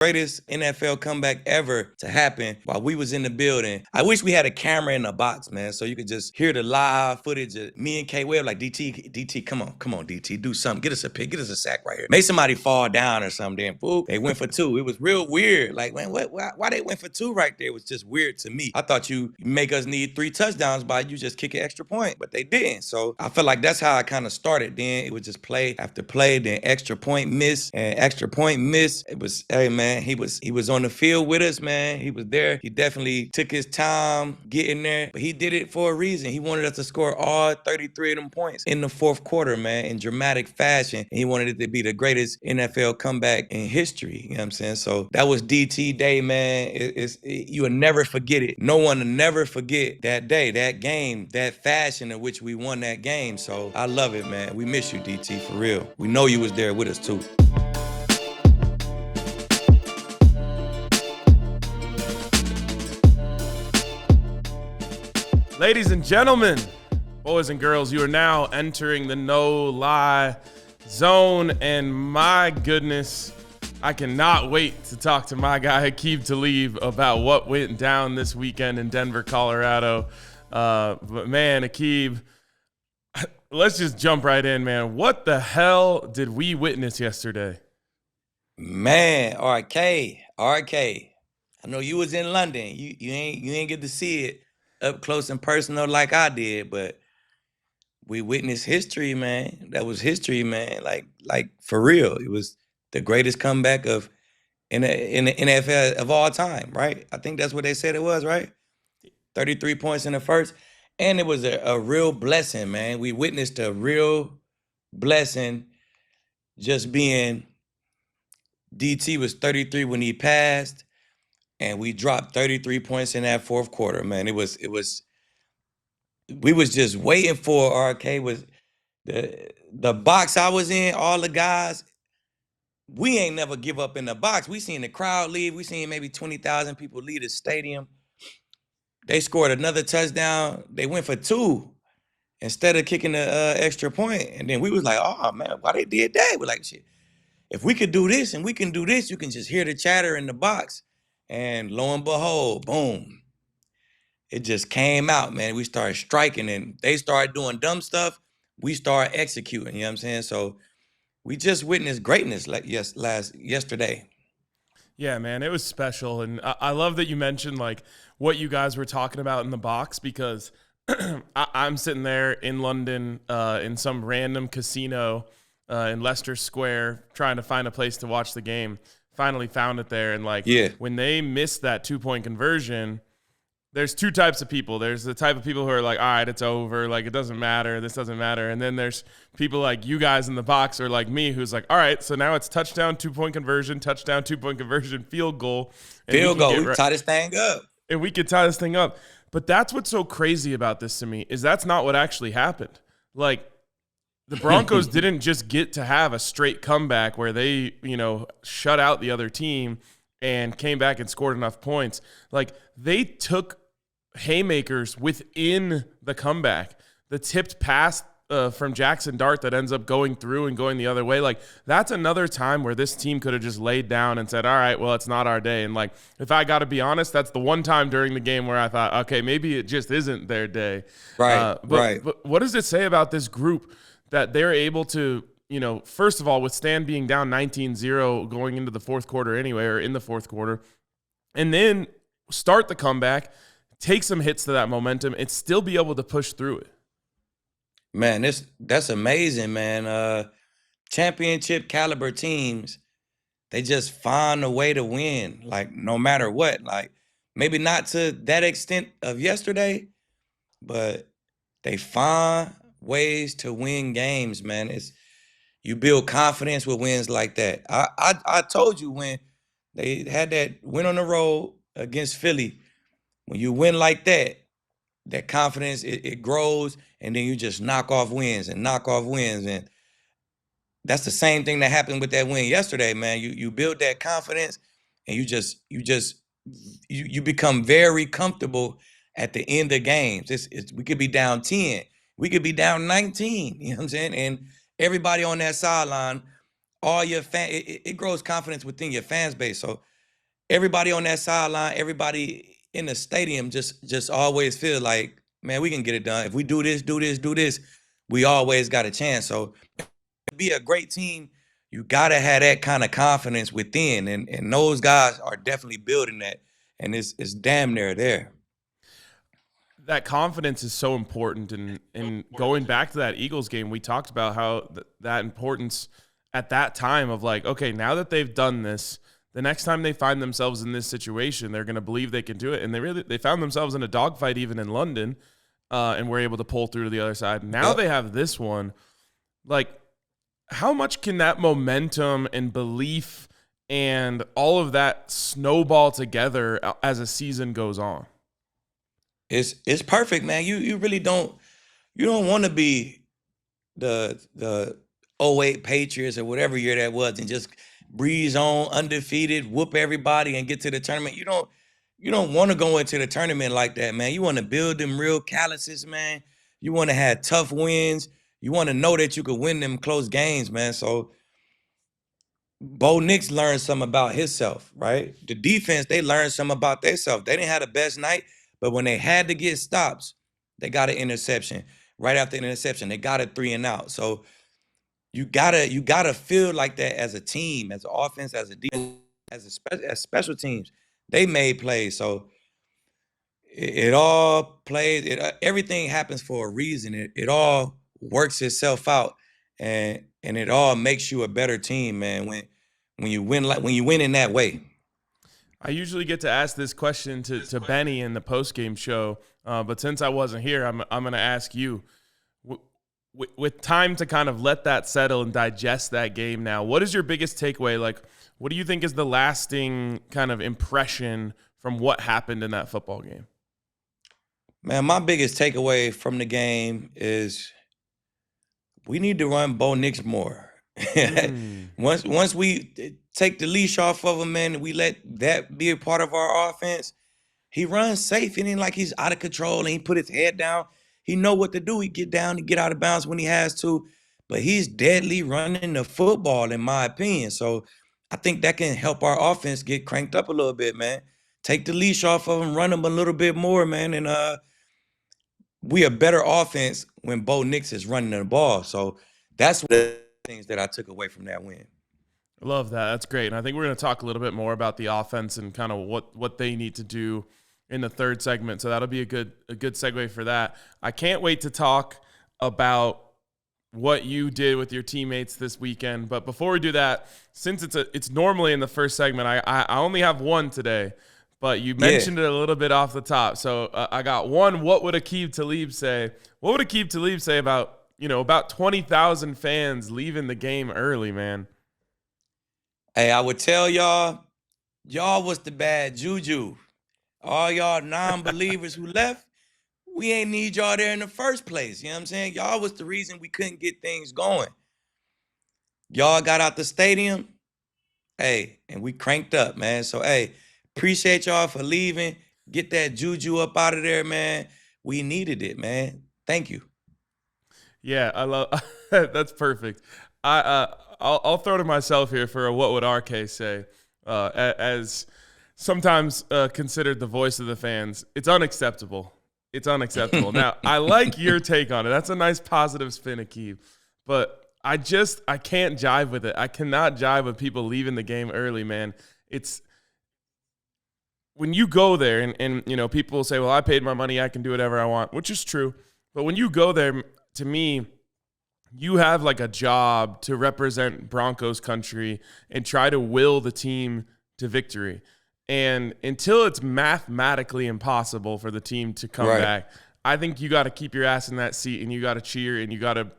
greatest NFL comeback ever to happen while we was in the building. I wish we had a camera in the box, man, so you could just hear the live footage of me and K-Webb like, DT, come on, DT, do something. Get us a pick, get us a sack right here. Make somebody fall down or something. Then, boop, they went for 2. It was real weird. Like, man, why they went for 2 right there? It was just weird to me. I thought you make us need 3 touchdowns by you just kick an extra point, but they didn't. So I felt like that's how I kind of started. Then it was just play after play, then extra point miss and extra point miss. It was, hey, man, he was on the field with us, man. He was there. He definitely took his time getting there, but he did it for a reason. He wanted us to score all 33 of them points in the fourth quarter, man, in dramatic fashion. And he wanted it to be the greatest NFL comeback in history. You know what I'm saying? So that was DT Day, man. You will never forget it. No one will never forget that day, that game, that fashion in which we won that game. So I love it, man. We miss you, DT, for real. We know you was there with us, too. Ladies and gentlemen, boys and girls, you are now entering the no-lie zone, and my goodness, I cannot wait to talk to my guy Aqib Talib about what went down this weekend in Denver, Colorado. But man, Aqib, let's just jump right in, man. What the hell did we witness yesterday? Man, RK. I know you was in London. You ain't get to see it up close and personal like I did, but we witnessed history, man. That was history, man. Like for real. It was the greatest comeback in the NFL of all time, right? I think that's what they said it was, right? 33 points in the first. And it was a real blessing, man. We witnessed a real blessing just being DT was 33 when he passed. And we dropped 33 points in that fourth quarter, man. We was just waiting for RK was the box I was in, all the guys, we ain't never give up in the box. We seen the crowd leave. We seen maybe 20,000 people leave the stadium. They scored another touchdown. They went for 2 instead of kicking the extra point. And then we was like, oh, man, why they did that? We're like, shit, if we could do this and we can do this, you can just hear the chatter in the box. And lo and behold, boom, it just came out, man. We started striking and they started doing dumb stuff. We started executing, you know what I'm saying? So we just witnessed greatness like yesterday. Yeah, man, it was special. And I love that you mentioned like what you guys were talking about in the box, because I'm sitting there in London in some random casino in Leicester Square trying to find a place to watch the game. Finally found it there. And like, when they missed that 2-point conversion, there's 2 types of people. There's the type of people who are like, all right, it's over. Like, it doesn't matter. This doesn't matter. And then there's people like you guys in the box, or like me, who's like, all right, so now it's touchdown, 2-point conversion, touchdown, 2-point conversion, field goal. Field goal. We tie this thing up. And we could tie this thing up. But that's what's so crazy about this to me, is that's not what actually happened. Like, the Broncos didn't just get to have a straight comeback where they, shut out the other team and came back and scored enough points. Like, they took haymakers within the comeback. The tipped pass from Jackson Dart that ends up going through and going the other way. Like, that's another time where this team could have just laid down and said, all right, well, it's not our day. And like, if I got to be honest, that's the one time during the game where I thought, okay, maybe it just isn't their day. Right. But what does it say about this group that they're able to, first of all, withstand being down 19-0 going into the fourth quarter anyway, or in the fourth quarter, and then start the comeback, take some hits to that momentum, and still be able to push through it? Man, that's amazing, man. Championship caliber teams, they just find a way to win, like no matter what. Like, maybe not to that extent of yesterday, but they find ways to win games, man. You build confidence with wins like that. I told you when they had that win on the road against Philly, when you win like that, that confidence, it grows, and then you just knock off wins. And that's the same thing that happened with that win yesterday, man. You build that confidence, and you become very comfortable at the end of games. We could be down 10. We could be down 19, you know what I'm saying? And everybody on that sideline, all your it grows confidence within your fans base. So everybody on that sideline, everybody in the stadium just always feel like, man, we can get it done. If we do this, we always got a chance. So to be a great team, you gotta have that kind of confidence within. And those guys are definitely building that. And it's damn near there. That confidence is so important. And going back to that Eagles game, we talked about how that importance at that time of like, okay, now that they've done this, the next time they find themselves in this situation, they're going to believe they can do it. And they found themselves in a dogfight even in London, and were able to pull through to the other side. Now they have this one. Like, how much can that momentum and belief and all of that snowball together as a season goes on? It's perfect, man. You really don't want to be the '08 Patriots or whatever year that was and just breeze on undefeated, whoop everybody and get to the tournament. You don't want to go into the tournament like that, man. You want to build them real calluses, man. You want to have tough wins. You want to know that you could win them close games, man. So Bo Nix learned something about himself, right? The defense, they learned something about themselves. They didn't have the best night, but when they had to get stops, they got an interception. Right after the interception, they got a 3 and out. So you gotta feel like that as a team, as an offense, as a defense, as special teams. They made plays, so it all plays. Everything happens for a reason. It all works itself out, and it all makes you a better team, man. When you win in that way. I usually get to ask this question to Benny in the postgame show, but since I wasn't here, I'm going to ask you. With time to kind of let that settle and digest that game now, what is your biggest takeaway? Like, what do you think is the lasting kind of impression from what happened in that football game? Man, my biggest takeaway from the game is we need to run Bo Nix more. Once we take the leash off of him, man, we let that be a part of our offense, he runs safe. It ain't like he's out of control and he put his head down. He know what to do. He get down and get out of bounds when he has to. But he's deadly running the football, in my opinion. So I think that can help our offense get cranked up a little bit, man. Take the leash off of him, run him a little bit more, man. And we a better offense when Bo Nix is running the ball. So that's one of the things that I took away from that win. I love that. That's great. And I think we're going to talk a little bit more about the offense and kind of what they need to do in the third segment. So that'll be a good segue for that. I can't wait to talk about what you did with your teammates this weekend. But before we do that, since it's normally in the first segment, I only have one today, but you mentioned it a little bit off the top. So I got one. What would Aqib Talib say? What would Aqib Talib say about 20,000 fans leaving the game early, man? Hey, I would tell y'all was the bad juju. All y'all non-believers who left, we ain't need y'all there in the first place. You know what I'm saying? Y'all was the reason we couldn't get things going. Y'all got out the stadium, hey, and we cranked up, man. So, hey, appreciate y'all for leaving. Get that juju up out of there, man. We needed it, man. Thank you. Yeah, I love that's perfect. I'll throw to myself here for a what would RK say, as sometimes considered the voice of the fans. It's unacceptable. It's unacceptable. Now, I like your take on it. That's a nice positive spin, Aqib. But I can't jive with it. I cannot jive with people leaving the game early, man. It's when you go there and people will say, well, I paid my money, I can do whatever I want, which is true. But when you go there, to me, you have like a job to represent Broncos country and try to will the team to victory. And until it's mathematically impossible for the team to come back, I think you got to keep your ass in that seat and you got to cheer and you got to,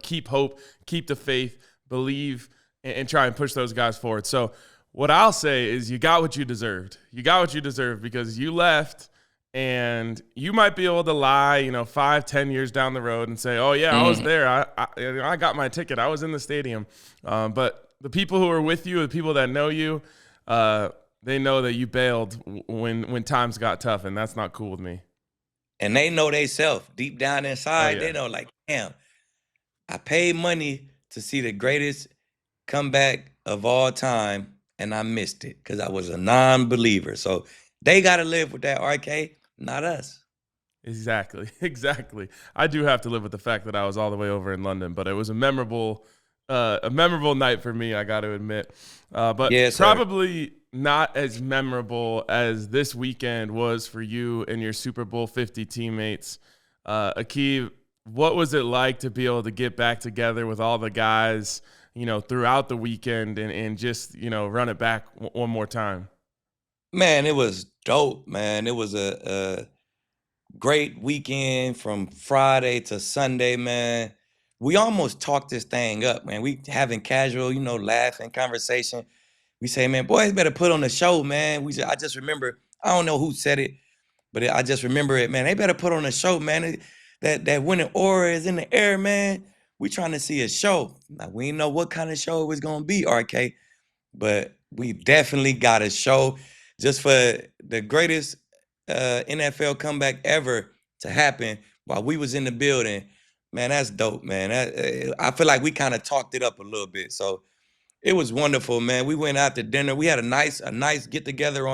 keep hope, keep the faith, believe, and try and push those guys forward. So what I'll say is you got what you deserved. You got what you deserved because you left and you might be able to lie, 5-10 years down the road and say, oh, yeah, I was there. I got my ticket. I was in the stadium. But the people who are with you, the people that know you, they know that you bailed when times got tough, and that's not cool with me. And they know they self deep down inside. They know, like, damn, I paid money to see the greatest comeback of all time, and I missed it because I was a non-believer. So they got to live with that, RK, not us. Exactly. I do have to live with the fact that I was all the way over in London, but it was a memorable night for me, I got to admit. But Yes, sir. probably not as memorable as this weekend was for you and your Super Bowl 50 teammates. Aqib, what was it like to be able to get back together with all the guys, throughout the weekend and just, run it back one more time? Man, it was dope, man. It was a great weekend from Friday to Sunday, man. We almost talked this thing up, man. We having casual, laughing conversation. We say, man, boys better put on the show, man. I just remember, I don't know who said it, but I just remember it, man. They better put on a show, man. That winning aura is in the air, man. We trying to see a show. Now, we didn't know what kind of show it was gonna be, RK, but we definitely got a show just for the greatest NFL comeback ever to happen while we was in the building. Man, that's dope, man. I feel like we kind of talked it up a little bit. So it was wonderful, man. We went out to dinner. We had a nice get together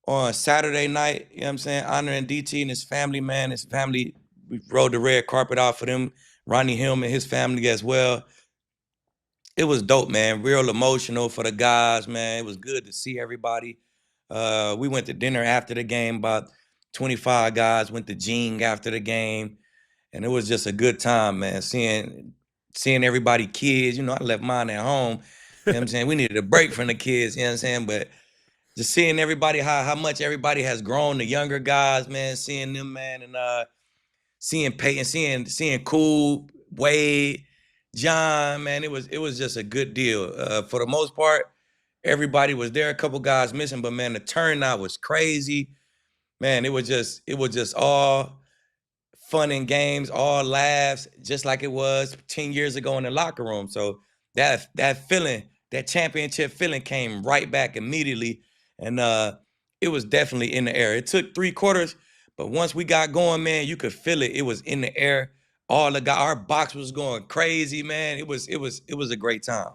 on Saturday night, you know what I'm saying? Honoring DT and his family, man. His family, we rolled the red carpet out for them. Ronnie Hill and his family as well. It was dope, man. Real emotional for the guys, man. It was good to see everybody. We went to dinner after the game. About 25 guys went to Jing after the game. And it was just a good time, man. Seeing everybody kids. I left mine at home. You know what I'm saying? We needed a break from the kids, you know what I'm saying? But just seeing everybody, how much everybody has grown, the younger guys, man, seeing them, man, and seeing Peyton, seeing Cool, Wade, John, man, it was just a good deal. For the most part, everybody was there. A couple guys missing, but man, the turnout was crazy. Man, it was just all fun and games, all laughs, just like it was 10 years ago in the locker room. So that feeling, that championship feeling came right back immediately. And it was definitely in the air. It took 3 quarters, but once we got going, man, you could feel it. It was in the air. Our box was going crazy, man. It was a great time.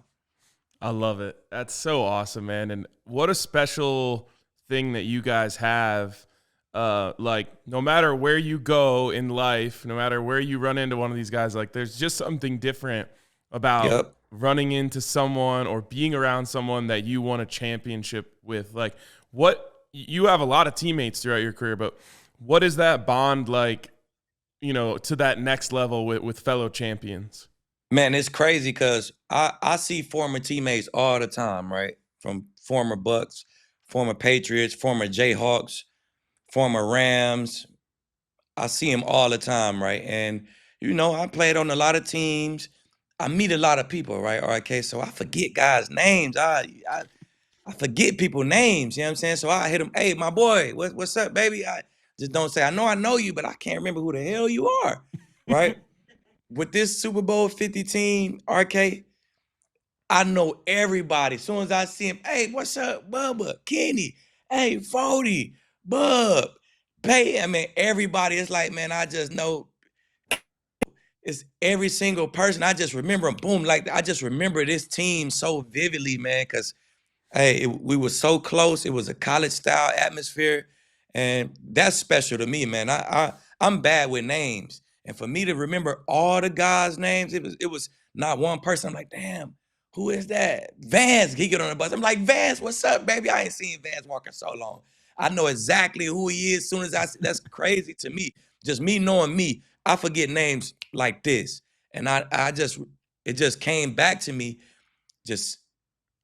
I love it. That's so awesome, man. And what a special thing that you guys have. Like, no matter where you go in life, no matter where you run into one of these guys, like, there's just something different about running into someone or being around someone that you won a championship with. Like, you have a lot of teammates throughout your career, but what is that bond like, to that next level with fellow champions? Man, it's crazy because I see former teammates all the time, right? From former Bucks, former Patriots, former Jayhawks, former Rams. I see them all the time, right? And, I played on a lot of teams. I meet a lot of people, right? Okay, so I forget guys' names. I forget people's names, you know what I'm saying? So I hit them, hey, my boy, what's up, baby? I just don't say, I know you, but I can't remember who the hell you are, right? With this Super Bowl 50 team, RK, I know everybody. As soon as I see him, hey, what's up, Bubba, Kenny, hey, 40, Bub, Pay. I mean, everybody. It's like, man, I just know it's every single person. I just remember them, boom, like I just remember this team so vividly, man, because hey, we were so close. It was a college style atmosphere, and that's special to me, man. I'm bad with names, and for me to remember all the guys' names, it was not one person. I'm like, damn, who is that? Vance. He get on the bus. I'm like, Vance, what's up, baby? I ain't seen Vance Walker so long. I know exactly who he is. As soon as that's crazy to me. Just me knowing me, I forget names like this, and it just came back to me just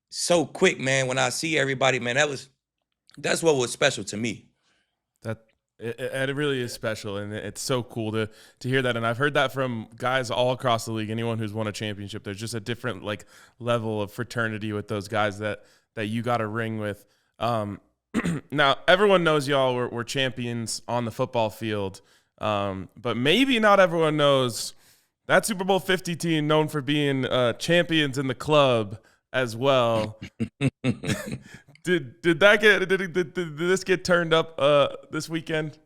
so quick, man. When I see everybody, man, that's what was special to me. It really is special, and it's so cool to hear that. And I've heard that from guys all across the league. Anyone who's won a championship, there's just a different level of fraternity with those guys that you got a ring with. Now everyone knows y'all were champions on the football field, but maybe not everyone knows that Super Bowl 50 team known for being champions in the club as well. Did this get turned up this weekend?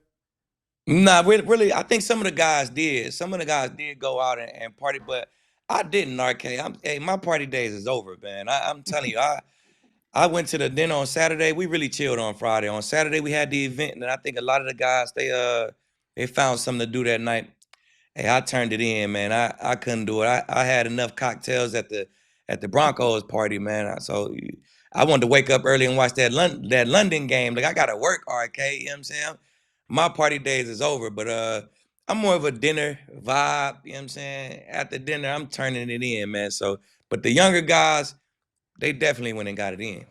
Nah, really, I think some of the guys did. Some of the guys did go out and party, but I didn't, RK. Hey, my party days is over, man. I'm telling you, I went to the dinner on Saturday. We really chilled on Friday. On Saturday, we had the event, and I think a lot of the guys they found something to do that night. Hey, I turned it in, man. I couldn't do it. I had enough cocktails at the Broncos party, man. So I wanted to wake up early and watch that London game. Like I gotta work, RK. You know what I'm saying? My party days is over, but I'm more of a dinner vibe. You know what I'm saying? After dinner, I'm turning it in, man. So, but the younger guys, they definitely went and got it in.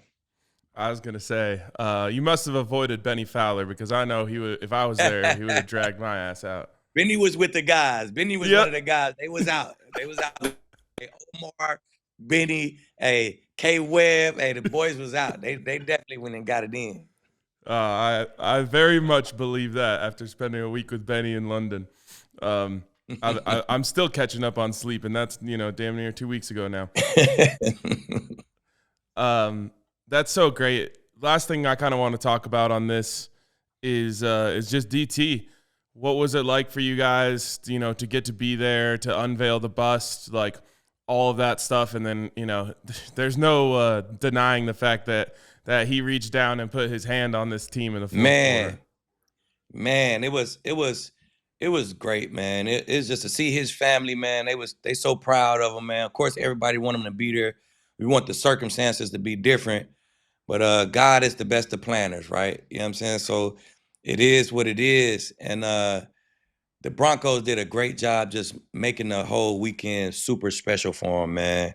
I was gonna say, you must have avoided Benny Fowler because I know he would. If I was there, he would have dragged my ass out. Benny was with the guys. Benny was one of the guys. They was out. Hey, Omar, Benny, hey, K Webb, hey, the boys was out. They definitely went and got it in. I very much believe that after spending a week with Benny in London. I'm still catching up on sleep, and that's damn near 2 weeks ago now. That's so great. Last thing I kind of want to talk about on this is just DT. What was it like for you guys, to get to be there, to unveil the bust, like all of that stuff, and then there's no denying the fact that he reached down and put his hand on this team in the fourth quarter. Man, it was great, man. It's just to see his family, man. They so proud of him, man. Of course, everybody want him to be there. We want the circumstances to be different, but God is the best of planners, right? You know what I'm saying? So it is what it is, and the Broncos did a great job just making the whole weekend super special for him, man.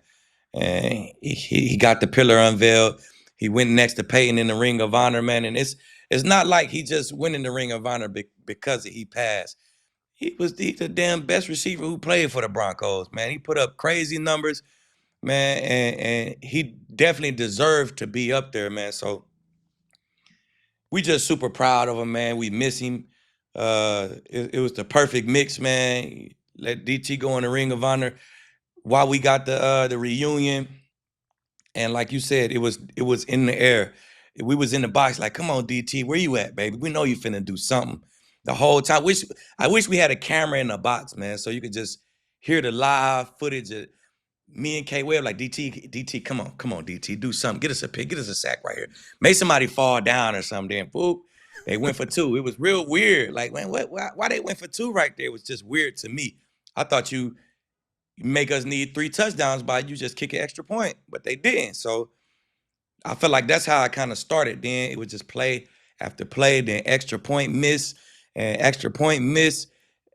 And he got the pillar unveiled. He went next to Peyton in the Ring of Honor, man. And it's not like he just went in the Ring of Honor because he passed. He's the damn best receiver who played for the Broncos, man. He put up crazy numbers, man, and he definitely deserved to be up there, man. So we just super proud of him, man. We miss him. It was the perfect mix, man. Let DT go in the Ring of Honor while we got the reunion. And like you said, it was in the air. We was in the box like, come on, DT, where you at, baby? We know you finna do something. The whole time. I wish we had a camera in the box, man, so you could just hear the live footage of me and K Webb like, DT, come on, DT, do something. Get us a pick, get us a sack right here. Make somebody fall down or something. Then boop, they went for two. It was real weird. Like, man, why they went for two right there? It was just weird to me. I thought you make us need 3 touchdowns by you just kick an extra point, but they didn't. So I felt like that's how I kind of started. Then it was just play after play, then extra point miss and extra point miss.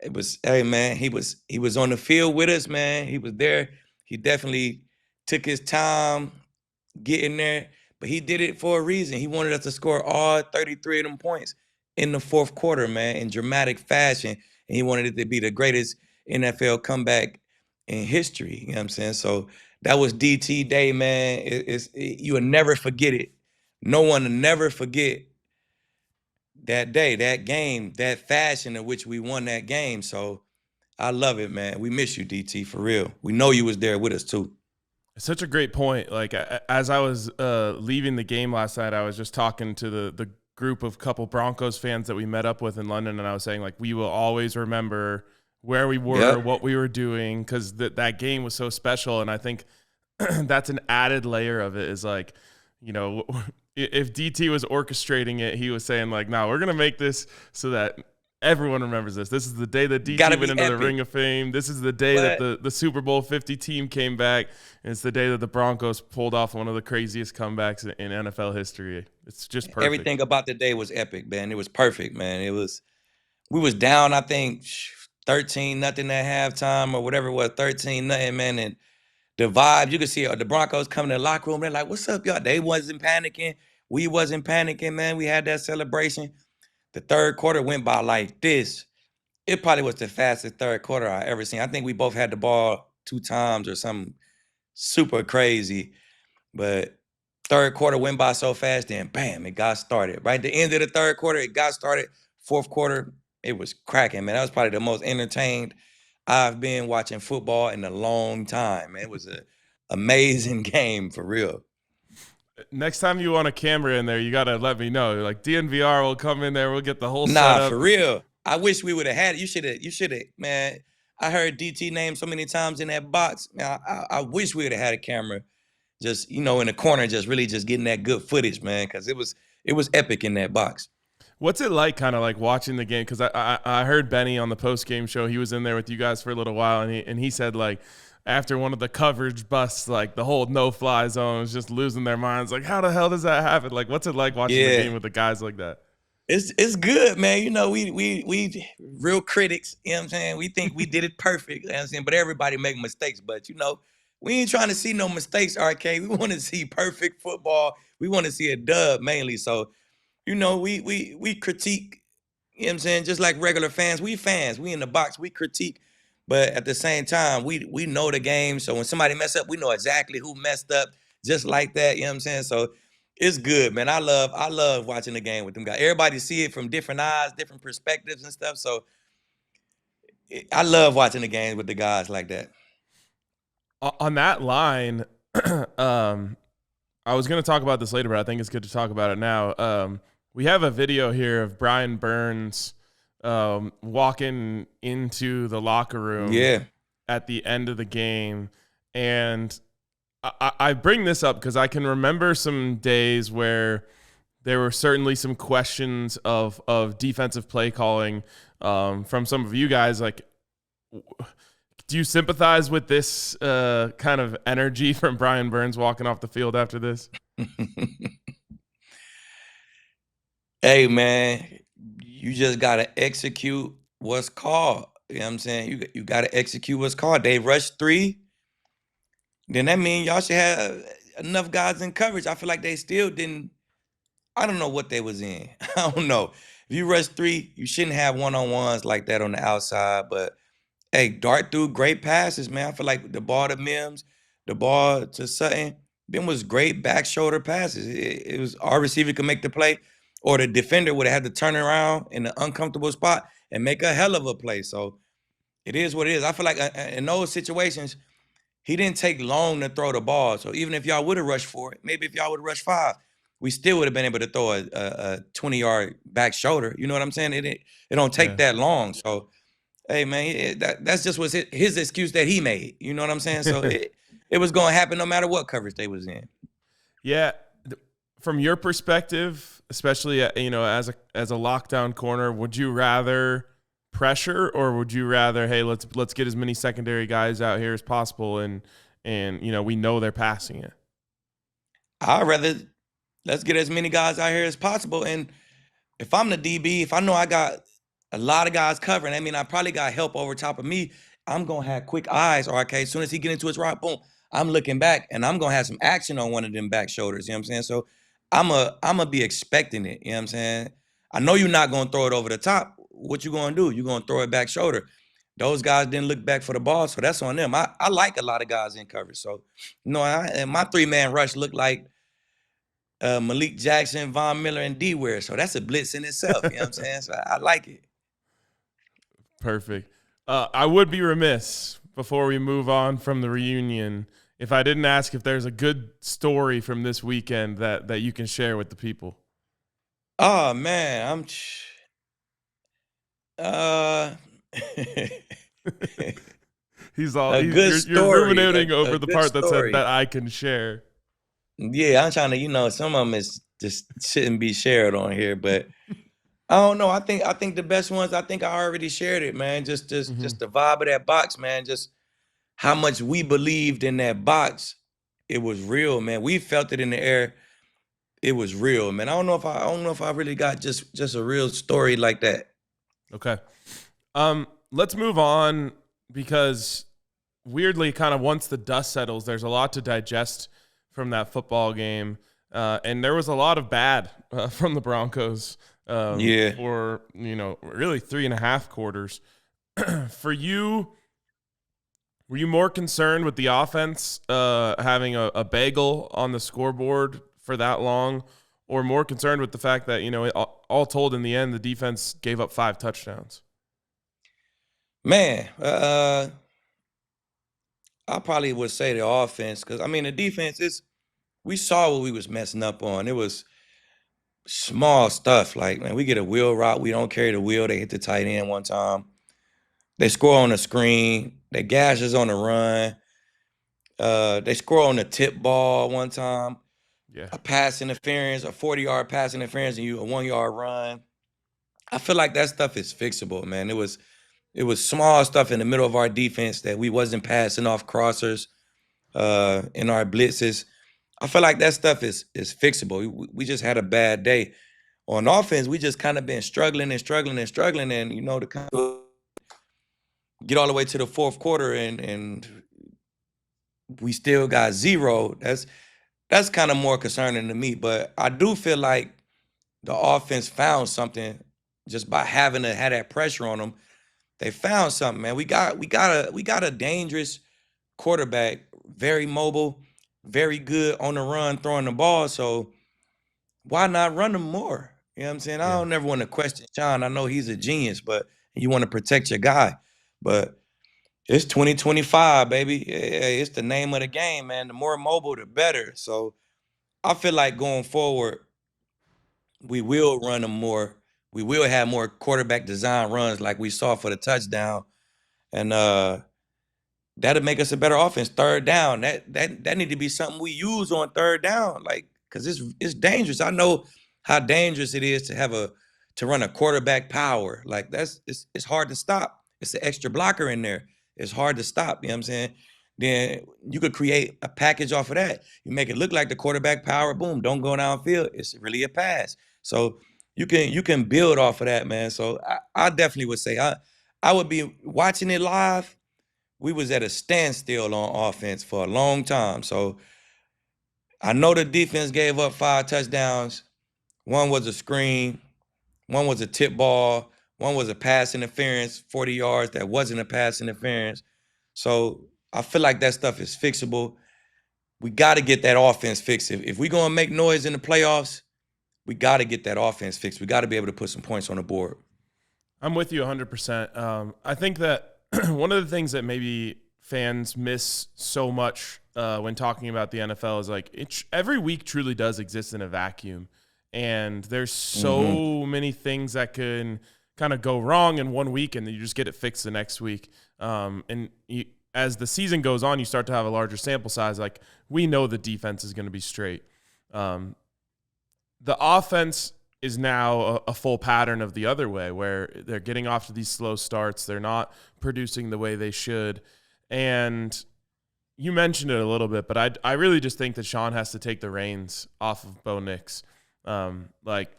It was, hey man, he was on the field with us, man. He was there. He definitely took his time getting there, but he did it for a reason. He wanted us to score all 33 of them points in the fourth quarter, man, in dramatic fashion. And he wanted it to be the greatest NFL comeback in history. You know what I'm saying? So that was DT Day, man. You will never forget it. No one will never forget that day, that game, that fashion in which we won that game. So I love it, man. We miss you, DT, for real. We know you was there with us too. It's such a great point. Like as I was leaving the game last night, I was just talking to the group of couple Broncos fans that we met up with in London, and I was saying, like, we will always remember where we were, what we were doing, because that game was so special. And I think that's an added layer of it is like, if DT was orchestrating it, he was saying like, no, we're going to make this so that everyone remembers this. This is the day that DT went into the Ring of Fame. This is the day that the Super Bowl 50 team came back. And it's the day that the Broncos pulled off one of the craziest comebacks in NFL history. It's just perfect. Everything about the day was epic, man. It was perfect, man. We was down, I think, 13-0 at halftime or whatever it was, 13-0, man. And the vibe, you could see the Broncos coming to the locker room. They're like, what's up, y'all? They wasn't panicking. We wasn't panicking, man. We had that celebration. The third quarter went by like this. It probably was the fastest third quarter I ever seen. I think we both had the ball 2 times or something super crazy. But third quarter went by so fast, then bam, it got started. Right at the end of the third quarter, it got started. Fourth quarter, it was cracking, man. That was probably the most entertained I've been watching football in a long time, man. It was an amazing game for real. Next time you want a camera in there, you got to let me know. Like DNVR will come in there. We'll get the whole setup. Nah, for real. I wish we would have had it. You should have, man. I heard DT name so many times in that box. Man, I wish we would have had a camera just, in the corner, just really just getting that good footage, man, because it was epic in that box. What's it like, kind of like watching the game? Because I heard Benny on the post game show. He was in there with you guys for a little while, and he said like after one of the coverage busts, like the whole no-fly zone was just losing their minds. Like, how the hell does that happen? Like, what's it like watching the game with the guys like that? It's good, man. We real critics, you know what I'm saying? We think we did it perfect, you know what I'm saying? But everybody make mistakes. But we ain't trying to see no mistakes, RK. We want to see perfect football. We want to see a dub mainly. So, we critique, you know what I'm saying? Just like regular fans. We fans. We in the box, we critique. But at the same time, we know the game. So when somebody mess up, we know exactly who messed up, just like that. You know what I'm saying? So it's good, man. I love watching the game with them guys. Everybody see it from different eyes, different perspectives and stuff. So I love watching the games with the guys like that. On that line, I was going to talk about this later, but I think it's good to talk about it now. We have a video here of Brian Burns walking into the locker room at the end of the game. And I bring this up because I can remember some days where there were certainly some questions of defensive play calling from some of you guys. Like, do you sympathize with this kind of energy from Brian Burns walking off the field after this? Hey, man, you just got to execute what's called. You know what I'm saying? You got to execute what's called. They rushed 3. Then that means y'all should have enough guys in coverage. I feel like they still didn't. I don't know what they was in. I don't know. If you rush 3, you shouldn't have one-on-ones like that on the outside. But, hey, dart through great passes, man. I feel like the ball to Mims, the ball to Sutton, them was great back shoulder passes. It was our receiver could make the play, or the defender would have had to turn around in an uncomfortable spot and make a hell of a play. So it is what it is. I feel like in those situations, he didn't take long to throw the ball. So even if y'all would have rushed 4, maybe if y'all would have rushed 5, we still would have been able to throw a 20-yard back shoulder. You know what I'm saying? It don't take that long. So, hey, man, that's just was his excuse that he made. You know what I'm saying? So it was going to happen no matter what coverage they was in. Yeah. From your perspective, especially as a lockdown corner, would you rather pressure, or would you rather, hey, let's get as many secondary guys out here as possible, and we know they're passing it? I'd rather let's get as many guys out here as possible. And if I'm the DB, if I know I got a lot of guys covering, I mean, I probably got help over top of me. I'm gonna have quick eyes, RK. As soon as he get into his route, boom, I'm looking back, and I'm gonna have some action on one of them back shoulders. You know what I'm saying? So I'm a be expecting it. You know what I'm saying? I know you're not gonna throw it over the top. What you gonna do? You're gonna throw it back shoulder. Those guys didn't look back for the ball, so that's on them. I like a lot of guys in coverage. So, and my 3-man rush looked like Malik Jackson, Von Miller, and D Ware. So that's a blitz in itself. You know what I'm saying? So I like it. Perfect. I would be remiss before we move on from the reunion if I didn't ask if there's a good story from this weekend that you can share with the people. Oh man, you're ruminating over the part that said that I can share. Yeah, I'm trying to, some of them just shouldn't be shared on here, but I don't know. I think the best ones, I think I already shared it, man. Just the vibe of that box, man. Just how much we believed in that box. It was real, man. We felt it in the air. It was real, man. I don't know if I really got just a real story like that. Okay. Let's move on, because weirdly, kind of once the dust settles, there's a lot to digest from that football game. And there was a lot of bad from the Broncos for, really 3.5 quarters. For you, were you more concerned with the offense having a bagel on the scoreboard for that long, or more concerned with the fact that, all told in the end, the defense gave up 5 touchdowns? Man, I probably would say the offense, because, the defense we saw what we was messing up on. It was small stuff. Like, man, we get a wheel route. We don't carry the wheel. They hit the tight end one time. They score on a screen. They gash us on the run. They score on the tip ball one time. Yeah. A pass interference, a 40-yard pass interference, and you a 1-yard run. I feel like that stuff is fixable, man. It was small stuff in the middle of our defense that we wasn't passing off crossers in our blitzes. I feel like that stuff is fixable. We just had a bad day. On offense, we just kind of been struggling, and you know, to kind of get all the way to the fourth quarter and we still got 0. That's kind of more concerning to me. But I do feel like the offense found something just by having to have that pressure on them. They found something, man. We got a dangerous quarterback, very mobile, very good on the run, throwing the ball. So why not run them more? You know what I'm saying? I don't never want to question Sean. I know he's a genius, but you want to protect your guy. But it's 2025, baby. It's the name of the game, man. The more mobile, the better. So I feel like going forward, we will run them more. We will have more quarterback design runs like we saw for the touchdown. And that'll make us a better offense. Third down. That need to be something we use on third down. Like, because it's dangerous. I know how dangerous it is to run a quarterback power. Like it's hard to stop. It's an extra blocker in there. It's hard to stop. You know what I'm saying? Then you could create a package off of that. You make it look like the quarterback power, boom, don't go downfield. It's really a pass. So you can build off of that, man. So I definitely would say I would be watching it live. We was at a standstill on offense for a long time. So I know the defense gave up 5 touchdowns. One was a screen, one was a tip ball, one was a pass interference, 40 yards that wasn't a pass interference. So I feel like that stuff is fixable. We got to get that offense fixed. If we're going to make noise in the playoffs, we got to get that offense fixed. We got to be able to put some points on the board. I'm with you 100%. I think that one of the things that maybe fans miss so much when talking about the NFL is like every week truly does exist in a vacuum. And there's so many things that can kind of go wrong in one week and then you just get it fixed the next week. As the season goes on, you start to have a larger sample size. Like, we know the defense is going to be straight. The offense is now a full pattern of the other way, where they're getting off to these slow starts. They're not producing the way they should. And you mentioned it a little bit, but I really just think that Sean has to take the reins off of Bo Nix. Like,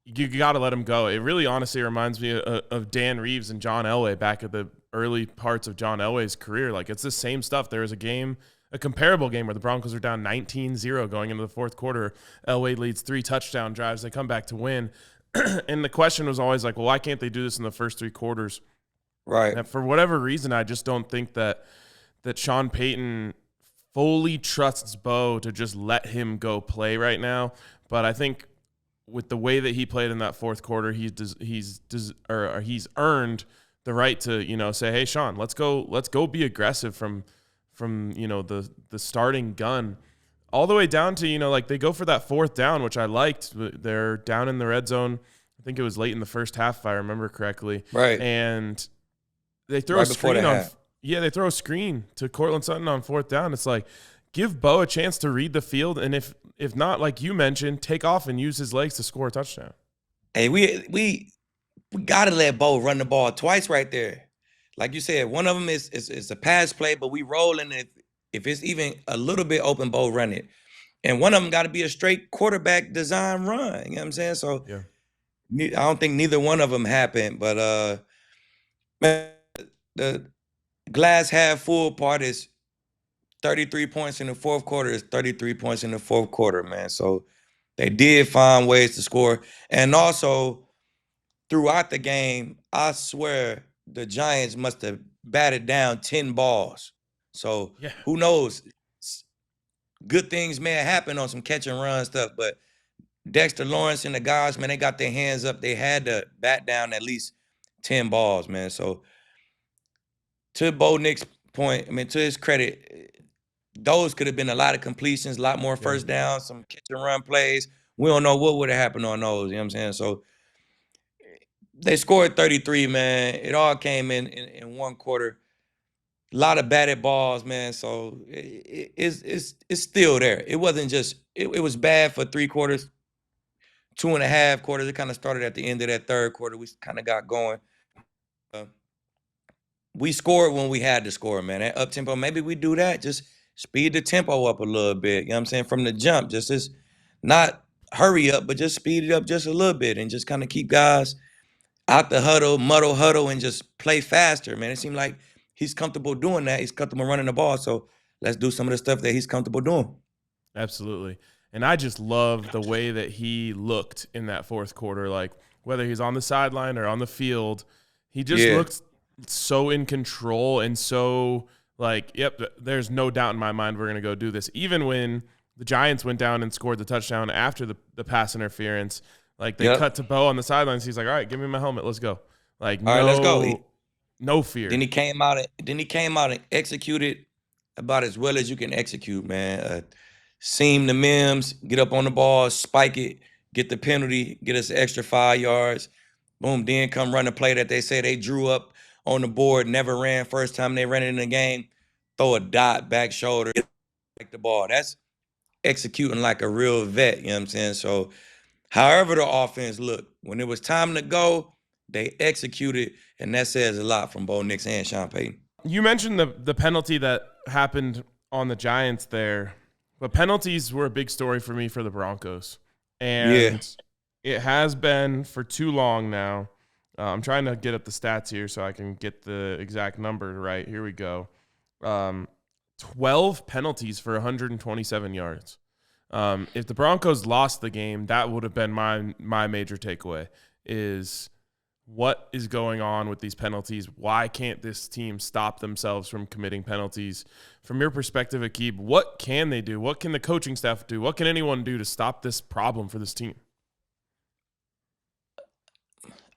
you got to let him go. It really honestly reminds me of Dan Reeves and John Elway back at the early parts of John Elway's career. Like, it's the same stuff. There was a comparable game where the Broncos are down 19-0 going into the fourth quarter. Elway leads 3 touchdown drives. They come back to win. And the question was always like, well, why can't they do this in the first 3 quarters? Right. And for whatever reason, I just don't think that Sean Payton fully trusts Bo to just let him go play right now. But I think with the way that he played in that fourth quarter, he's earned the right to, say, hey, Sean, let's go be aggressive from the starting gun all the way down to, like, they go for that 4th down, which I liked. They're down in the red zone. I think it was late in the first half, if I remember correctly. Right. And they throw a screen they throw a screen to Cortland Sutton on 4th down. It's like, give Bo a chance to read the field. And if not, like you mentioned, take off and use his legs to score a touchdown. Hey, we got to let Bo run the ball twice right there. Like you said, one of them is a pass play, but we rolling it. If it's even a little bit open, Bo run it. And one of them got to be a straight quarterback design run. You know what I'm saying? So I don't think neither one of them happened. But man, the glass half full part is 33 points in the fourth quarter is 33 points in the fourth quarter, man. So they did find ways to score. And also, throughout the game, I swear the Giants must have batted down 10 balls. So who knows? Good things may have happened on some catch and run stuff, but Dexter Lawrence and the guys, man, they got their hands up. They had to bat down at least 10 balls, man. So to Bo Nix's point, I mean, to his credit, those could have been a lot of completions, a lot more first downs, some catch and run plays. We don't know what would have happened on those, you know what I'm saying? So They scored 33, man. It all came in one quarter. A lot of batted balls, man. So it's still there. It wasn't just it was bad for 3 quarters, 2.5 quarters. It kind of started at the end of that third quarter. We kind of got going. Uh, we scored when we had to score, man. That up tempo, maybe we do that. Just speed the tempo up a little bit. You know what I'm saying? From the jump, just not hurry up, but just speed it up just a little bit and just kind of keep guys out the huddle, muddle huddle, and just play faster, man. It seemed like he's comfortable doing that. He's comfortable running the ball. So let's do some of the stuff that he's comfortable doing. Absolutely. And I just love the way that he looked in that fourth quarter. Like, whether he's on the sideline or on the field, he just looked so in control and so like, yep, there's no doubt in my mind we're going to go do this. Even when the Giants went down and scored the touchdown after the pass interference, like they cut to Bo on the sidelines. He's like, all right, give me my helmet. Let's go. Like, all right, let's go. No fear. Then he came out and executed about as well as you can execute, man. Seam the Mims, get up on the ball, spike it, get the penalty, get us an extra 5 yards. Boom, then come run the play that they say they drew up on the board, never ran first time they ran it in the game. Throw a dot, back shoulder, like the ball. That's executing like a real vet, you know what I'm saying? So however the offense looked, when it was time to go, they executed, and that says a lot from Bo Nix and Sean Payton. You mentioned the penalty that happened on the Giants there, but penalties were a big story for me for the Broncos. And it has been for too long now. I'm trying to get up the stats here so I can get the exact number right. Here we go. 12 penalties for 127 yards. If the Broncos lost the game, that would have been my major takeaway is what is going on with these penalties? Why can't this team stop themselves from committing penalties? From your perspective, Aqib, what can they do? What can the coaching staff do? What can anyone do to stop this problem for this team?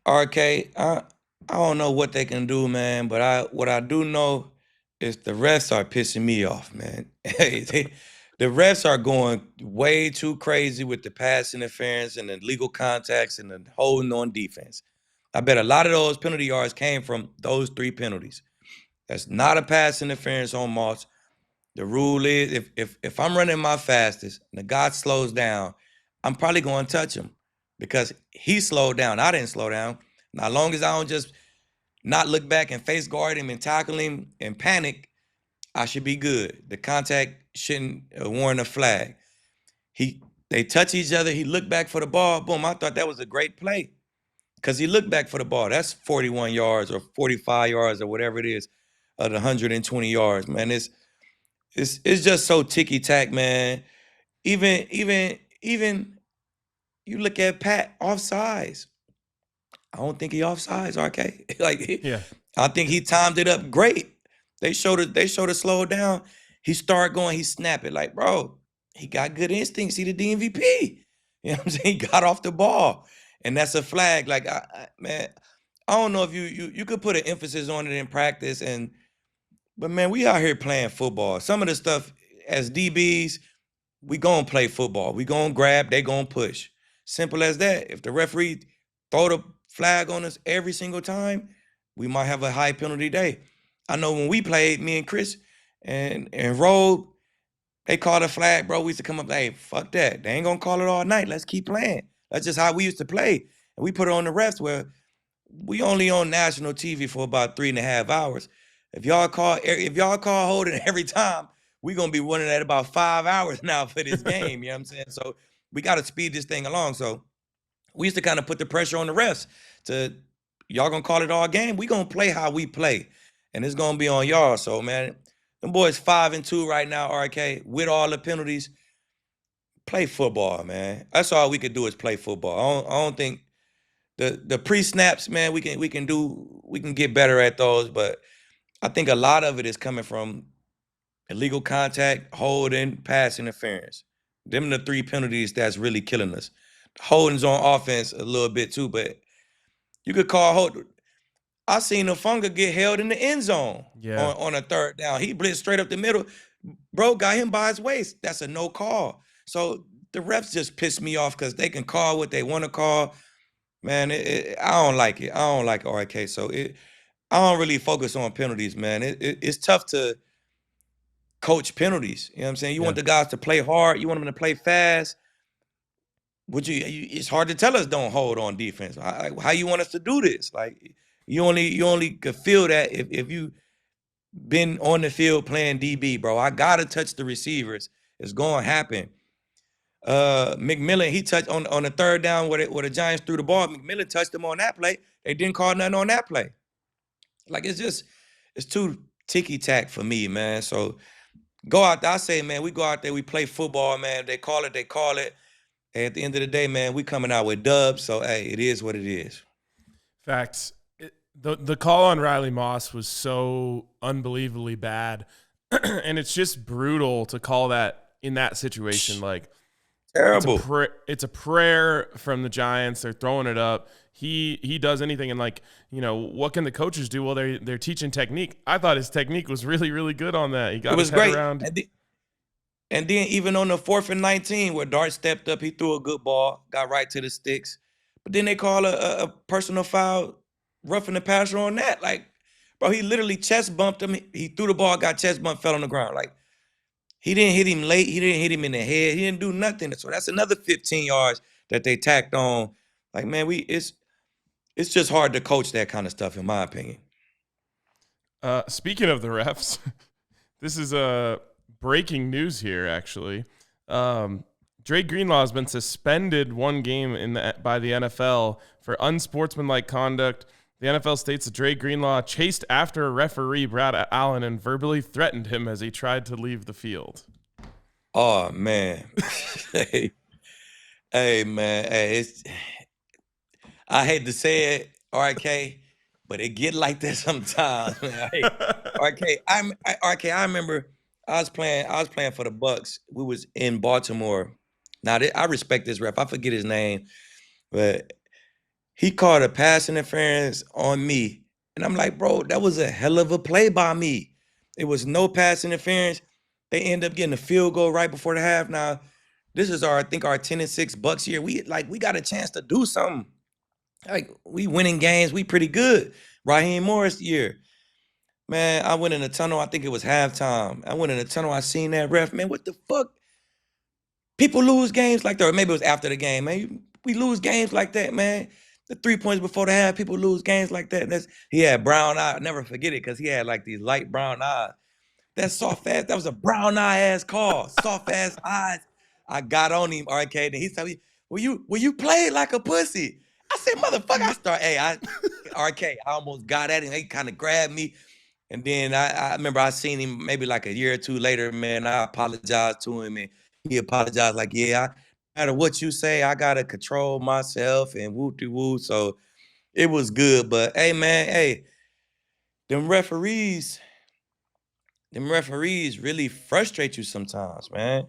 RK, I don't know what they can do, man, but what I do know is the refs are pissing me off, man. The refs are going way too crazy with the pass interference and the legal contacts and the holding on defense. I bet a lot of those penalty yards came from those 3 penalties. That's not a pass interference on Moss. The rule is if I'm running my fastest and the guy slows down, I'm probably going to touch him because he slowed down. I didn't slow down. Now, as long as I don't just not look back and face guard him and tackle him and panic, I should be good. The contact shouldn't warrant a flag. They touch each other. He looked back for the ball. Boom, I thought that was a great play. Because he looked back for the ball. That's 41 yards or 45 yards or whatever it is of the 120 yards, man. It's just so ticky-tack, man. Even you look at Pat, offsides. I don't think he offsides, RK. I think he timed it up great. They showed it slow down. He started going, he snapped it. Like, bro, he got good instincts. He the DMVP. You know what I'm saying? He got off the ball. And that's a flag. Like, man, I don't know if you could put an emphasis on it in practice, but man, we out here playing football. Some of the stuff as DBs, we gonna play football. We gonna grab, they gonna push. Simple as that. If the referee throw the flag on us every single time, we might have a high penalty day. I know when we played, me and Chris and Robe, they called a flag, bro. We used to come up, hey, fuck that. They ain't gonna call it all night. Let's keep playing. That's just how we used to play. And we put it on the refs where we only on national TV for about 3.5 hours. If y'all call holding every time, we're gonna be running at about 5 hours now for this game. You know what I'm saying? So we gotta speed this thing along. So we used to kind of put the pressure on the refs to y'all gonna call it all game. We gonna play how we play. And it's gonna be on y'all. So man, them boys 5-2 right now, RK, with all the penalties. Play football, man. That's all we could do is play football. I don't think the pre-snaps, man, we can get better at those, but I think a lot of it is coming from illegal contact, holding, pass interference. Them the 3 penalties that's really killing us. Holding's on offense a little bit too, but you could call hold. I seen Nafunga get held in the end zone on a 3rd down. He blitzed straight up the middle. Bro got him by his waist. That's a no call. So the refs just piss me off because they can call what they want to call. Man, I don't like it. I don't like RK. So I don't really focus on penalties, man. It's tough to coach penalties. You know what I'm saying? You Yeah. want the guys to play hard. You want them to play fast. It's hard to tell us don't hold on defense. How you want us to do this? Like you only could feel that if you been on the field playing DB, bro. I gotta touch the receivers. It's gonna happen. McMillan, he touched on the third down where the Giants threw the ball. McMillan touched him on that play. They didn't call nothing on that play. Like it's too ticky tack for me, man. So go out there. I say, man, we go out there, we play football, man. They call it, they call it. At the end of the day, man, we coming out with dubs. So hey, it is what it is. Facts. The call on Riley Moss was so unbelievably bad, and it's just brutal to call that in that situation. Like Terrible. it's a prayer from the Giants. They're throwing it up. He does anything, and like, you know, what can the coaches do? Well, they're teaching technique. I thought his technique was really, really good on that. He got his head around. And then even on the 4th and 19, where Dart stepped up, he threw a good ball, got right to the sticks. But then they call a personal foul, roughing the passer on that. Like, bro, he literally chest bumped him. He threw the ball, got chest bumped, fell on the ground. Like, he didn't hit him late. He didn't hit him in the head. He didn't do nothing. So that's another 15 yards that they tacked on. Like, man, it's just hard to coach that kind of stuff, in my opinion. Speaking of the refs, this is breaking news here, actually. Dre Greenlaw has been suspended one game by the NFL for unsportsmanlike conduct. The NFL states that Dre Greenlaw chased after referee Brad Allen and verbally threatened him as he tried to leave the field. Oh, man. Hey, man. Hey, I hate to say it, RK, but it get like that sometimes, man. Hey, RK, I remember I was playing for the Bucks. We was in Baltimore. Now, I respect this ref. I forget his name, but he called a pass interference on me. And I'm like, bro, that was a hell of a play by me. It was no pass interference. They end up getting a field goal right before the half. Now, this is I think our 10-6 Bucks year. We got a chance to do something. Like, we winning games. We pretty good. Raheem Morris year. Man, I went in the tunnel. I think it was halftime. I went in the tunnel. I seen that ref. Man, what the fuck? People lose games like that. Or maybe it was after the game, man. We lose games like that, man. The 3 points before the half, people lose games like that. He had brown eyes. I'll never forget it because he had like these light brown eyes. That soft ass, that was a brown eye ass call. Soft ass eyes. I got on him, RK. And he told me, will you play like a pussy? I said, motherfucker, RK, I almost got at him. He kind of grabbed me. And then I remember I seen him maybe like a year or two later, man. I apologized to him and he apologized like, yeah, no matter what you say, I gotta control myself and woo-de-woo. So it was good. But hey, man, hey, them referees really frustrate you sometimes, man.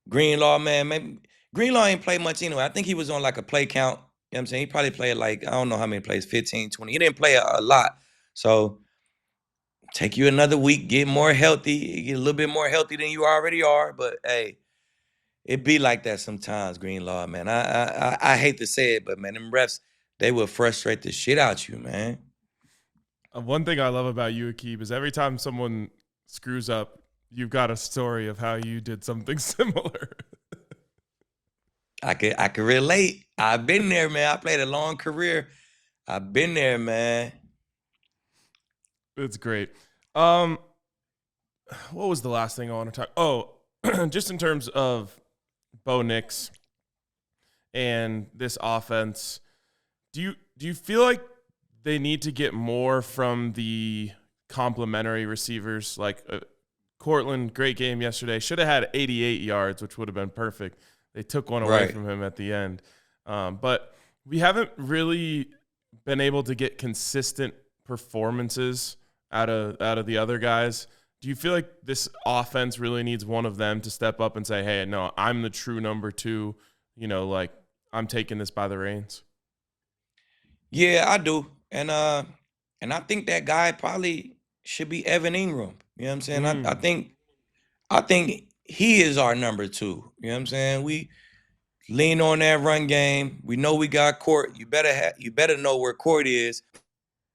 Greenlaw, man, maybe Greenlaw ain't played much anyway. I think he was on like a play count. You know what I'm saying? He probably played like, I don't know how many plays, 15, 20. He didn't play a lot. So take you another week, get more healthy, get a little bit more healthy than you already are. But hey, it be like that sometimes, Greenlaw, man. I hate to say it, but man, them refs, they will frustrate the shit out you, man. One thing I love about you, Aqib, is every time someone screws up, you've got a story of how you did something similar. I could relate. I've been there, man. I played a long career. I've been there, man. It's great. What was the last thing I want to talk? Oh, just in terms of Bo Nix and this offense, do you feel like they need to get more from the complementary receivers? Like Cortland, great game yesterday. Should have had 88 yards, which would have been perfect. They took one away from him at the end. But we haven't really been able to get consistent performances out of the other guys. Do you feel like this offense really needs one of them to step up and say, hey, no, I'm the true number two, you know, like I'm taking this by the reins? Yeah, I do. And I think that guy probably should be Evan Ingram. You know what I'm saying? I think he is our number two. You know what I'm saying? Lean on that run game. We know we got Court. You better know where Court is.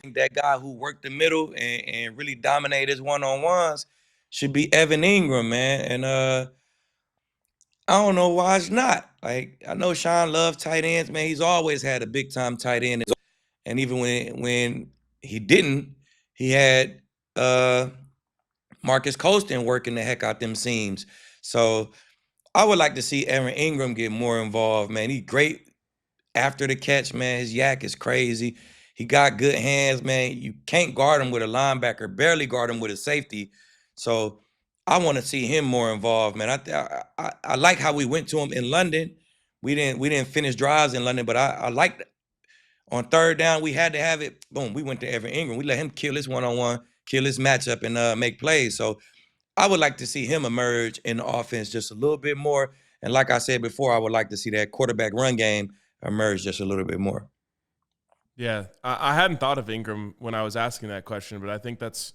That guy who worked the middle and really dominated his one-on-ones should be Evan Ingram, man. And I don't know why it's not. Like, I know Sean loves tight ends, man. He's always had a big time tight end. And even when he didn't, he had Marcus Colston working the heck out them seams. So I would like to see Evan Ingram get more involved, man. He's great after the catch, man. His yak is crazy. He got good hands, man. You can't guard him with a linebacker, barely guard him with a safety. So I want to see him more involved, man. I like how we went to him in London. We didn't finish drives in London, but I liked on third down, we had to have it. Boom, we went to Evan Ingram. We let him kill his one-on-one, kill his matchup, and make plays. So I would like to see him emerge in the offense just a little bit more. And like I said before, I would like to see that quarterback run game emerge just a little bit more. Yeah, I hadn't thought of Ingram when I was asking that question, but I think that's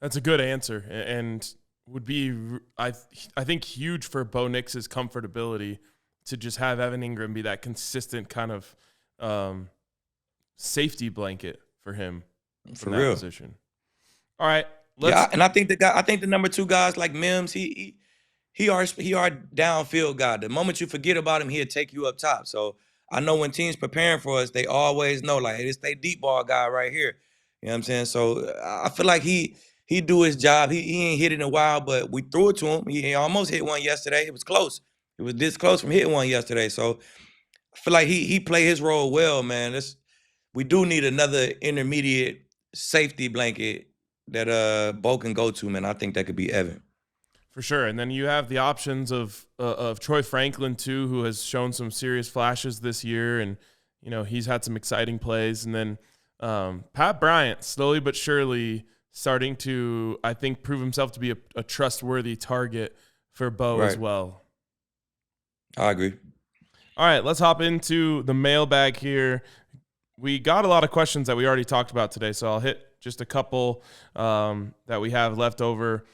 a good answer and would be, I think, huge for Bo Nix's comfortability to just have Evan Ingram be that consistent kind of safety blanket for him For that real. position. All right, And I think the number two guys like Mims, he our downfield guy. The moment you forget about him, he'll take you up top. So I know when teams preparing for us, they always know, like, hey, this they deep ball guy right here. You know what I'm saying? So I feel like he do his job. He ain't hit it in a while, but we threw it to him. He almost hit one yesterday. It was close. It was this close from hitting one yesterday. So I feel like he played his role well, man. We do need another intermediate safety blanket that Bo can go to, man. I think that could be Evan. For sure. And then you have the options of Troy Franklin, too, who has shown some serious flashes this year. And, you know, he's had some exciting plays. And then Pat Bryant, slowly but surely, starting to, I think, prove himself to be a trustworthy target for Bo as well. I agree. All right, let's hop into the mailbag here. We got a lot of questions that we already talked about today, so I'll hit just a couple that we have left over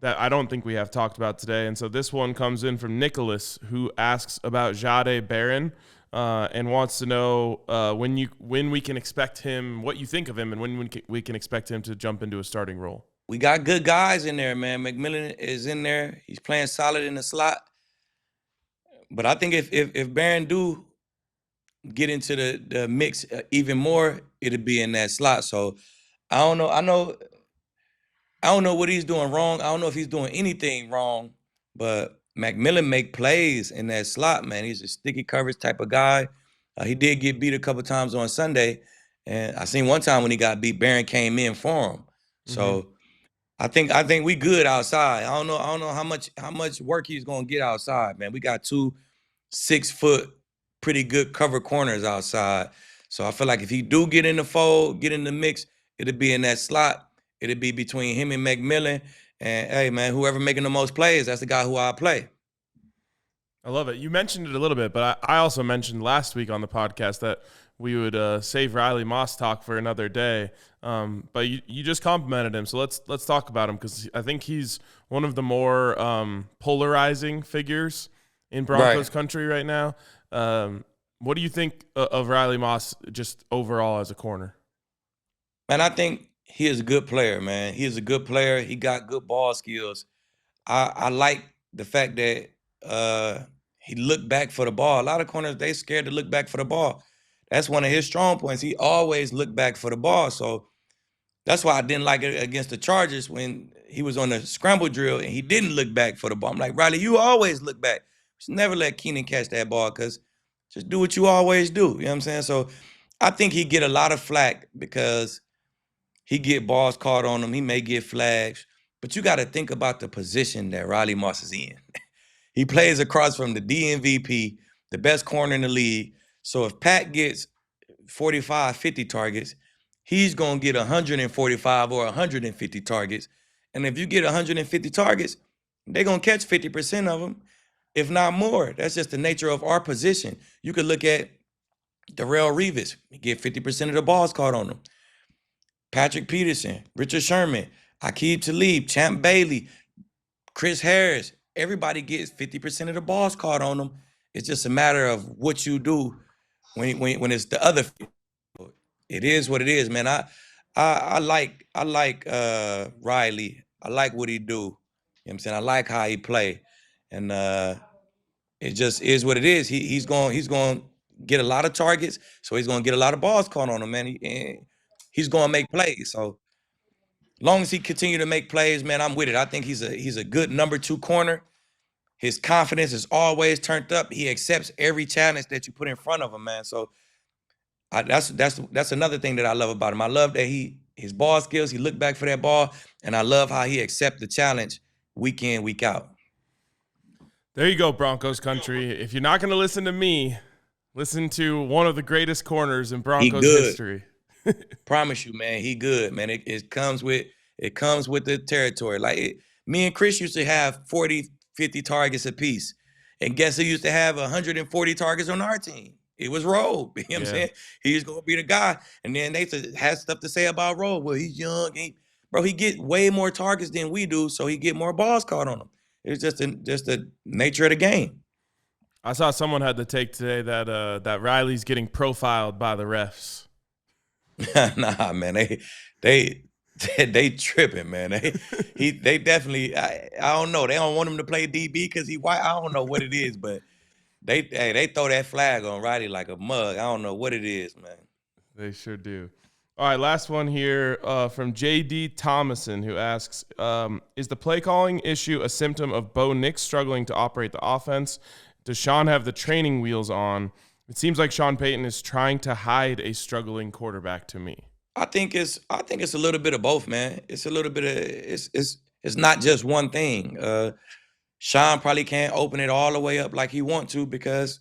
that I don't think we have talked about today. And so this one comes in from Nicholas, who asks about Jahdae Barron and wants to know when we can expect him, what you think of him, and when we can expect him to jump into a starting role. We got good guys in there, man. McMillan is in there. He's playing solid in the slot. But I think if Barron do get into the mix even more, it'll be in that slot. So I don't know. I don't know what he's doing wrong. I don't know if he's doing anything wrong, but McMillan make plays in that slot, man. He's a sticky coverage type of guy. He did get beat a couple times on Sunday, and I seen one time when he got beat, Barron came in for him. So I think we good outside. I don't know how much work he's gonna get outside, man. We got 2 6-foot, pretty good cover corners outside. So I feel like if he do get in the fold, get in the mix, it'll be in that slot. It'll be between him and McMillan. And hey, man, whoever making the most plays, that's the guy who I play. I love it. You mentioned it a little bit, but I also mentioned last week on the podcast that we would save Riley Moss talk for another day. But you just complimented him, so let's talk about him because I think he's one of the more polarizing figures in Broncos country right now. What do you think of Riley Moss just overall as a corner? Man, I think he is a good player, man. He is a good player. He got good ball skills. I like the fact that he looked back for the ball. A lot of corners, they scared to look back for the ball. That's one of his strong points. He always looked back for the ball. So that's why I didn't like it against the Chargers when he was on the scramble drill and he didn't look back for the ball. I'm like, Riley, you always look back. Just never let Keenan catch that ball because just do what you always do. You know what I'm saying? So I think he get a lot of flack because he get balls caught on him. He may get flags. But you got to think about the position that Riley Moss is in. He plays across from the DNVP, the best corner in the league. So if Pat gets 45, 50 targets, he's going to get 145 or 150 targets. And if you get 150 targets, they're going to catch 50% of them, if not more. That's just the nature of our position. You could look at Darrelle Revis. He get 50% of the balls caught on him. Patrick Peterson, Richard Sherman, Aqib Talib, Champ Bailey, Chris Harris. Everybody gets 50% of the balls caught on them. It's just a matter of what you do when it's the other. It is what it is, man. I like Riley. I like what he do. You know what I'm saying? I like how he play. And it just is what it is. He's going to get a lot of targets, so he's going to get a lot of balls caught on him, man. He's going to make plays. So long as he continue to make plays, man, I'm with it. I think he's a good number 2 corner. His confidence is always turned up. He accepts every challenge that you put in front of him, man. So that's another thing that I love about him. I love that his ball skills, he look back for that ball, and I love how he accepts the challenge week in, week out. There you go, Broncos country. If you're not going to listen to me, listen to one of the greatest corners in Broncos history. Promise you, man, he good, man. It comes with the territory. Like me and Chris used to have 40, 50 targets apiece. And guess who used to have 140 targets on our team? It was Rowe. You know what I'm saying? He's going to be the guy. And then they had stuff to say about Rowe. Well, he's young. He get way more targets than we do, so he get more balls caught on him. It's just the nature of the game. I saw someone had the take today that Riley's getting profiled by the refs. Nah, man, they tripping, man. They definitely. I don't know. They don't want him to play DB because he white. I don't know what it is, but they throw that flag on Riley like a mug. I don't know what it is, man. They sure do. All right, last one here from J.D. Thomason, who asks, is the play calling issue a symptom of Bo Nix struggling to operate the offense? Does Sean have the training wheels on? It seems like Sean Payton is trying to hide a struggling quarterback to me. I think it's a little bit of both, man. It's a little bit of it's not just one thing. Sean probably can't open it all the way up like he want to because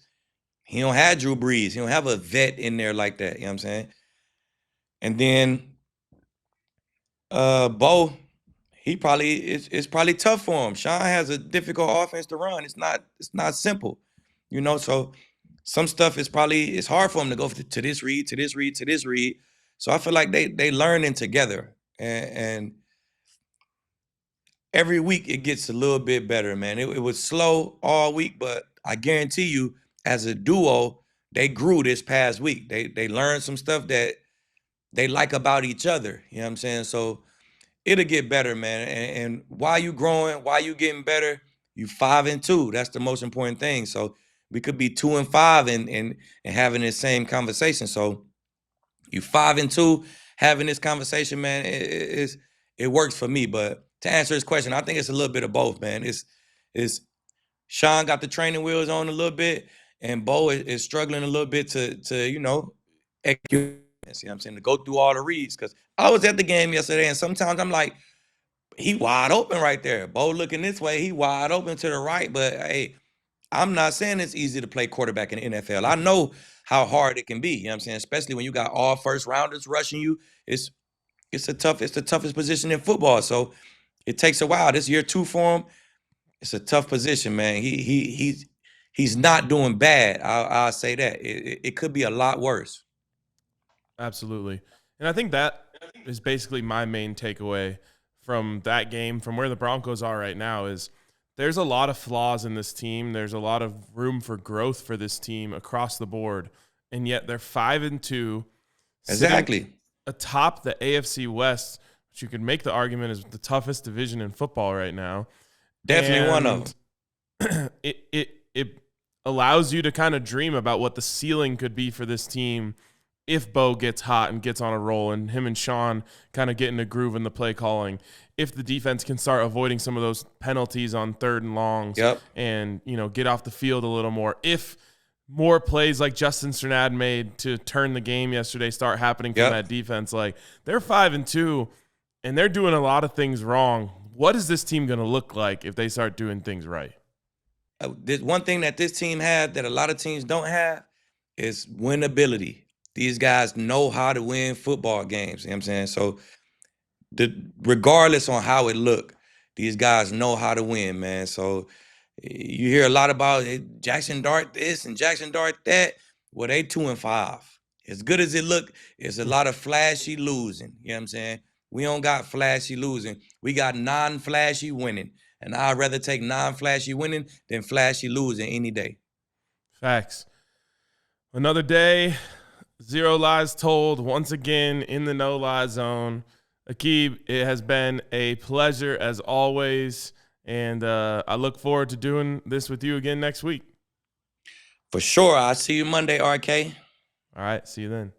he don't have Drew Brees. He don't have a vet in there like that. You know what I'm saying? And then Bo, it's probably tough for him. Sean has a difficult offense to run. It's not simple, you know. So some stuff it's hard for him to go to this read, to this read, to this read. So I feel like they learning together, and every week it gets a little bit better, man. It was slow all week, but I guarantee you, as a duo, they grew this past week. They learned some stuff that they like about each other. You know what I'm saying? So it'll get better, man. And while you growing, while you getting better, you 5-2. That's the most important thing. So we could be 2-5 and having this same conversation. So you 5-2 having this conversation, man, it works for me. But to answer his question, I think it's a little bit of both, man. It's Sean got the training wheels on a little bit, and Bo is struggling a little bit to you know, execute. See what I'm saying? To go through all the reads. Because I was at the game yesterday, and sometimes I'm like, he wide open right there. Bo looking this way, he wide open to the right. But hey, I'm not saying it's easy to play quarterback in the NFL. I know how hard it can be. You know what I'm saying? Especially when you got all first rounders rushing you. It's the toughest position in football. So it takes a while. This year 2 for him. It's a tough position, man. He's not doing bad. I'll say that. It could be a lot worse. Absolutely. And I think that is basically my main takeaway from that game, from where the Broncos are right now, is there's a lot of flaws in this team. There's a lot of room for growth for this team across the board. And yet they're 5-2. Exactly. Atop the AFC West, which you could make the argument is the toughest division in football right now. Definitely one of them. It allows you to kind of dream about what the ceiling could be for this team if Bo gets hot and gets on a roll and him and Sean kind of get in a groove in the play calling. If the defense can start avoiding some of those penalties on 3rd and longs and, you know, get off the field a little more. If more plays like Justin Strnad made to turn the game yesterday start happening from that defense, like they're 5-2 and they're doing a lot of things wrong. What is this team going to look like if they start doing things right? There's one thing that this team had that a lot of teams don't have is winnability. These guys know how to win football games. You know what I'm saying? So regardless on how it look, these guys know how to win, man. So you hear a lot about Jackson Dart this and Jackson Dart that. Well, they 2-5. As good as it look, it's a lot of flashy losing. You know what I'm saying? We don't got flashy losing. We got non-flashy winning. And I'd rather take non-flashy winning than flashy losing any day. Facts. Another day, zero lies told, once again in the no lie zone. Aqib, it has been a pleasure as always, and I look forward to doing this with you again next week. For sure. I'll see you Monday, RK. All right, see you then.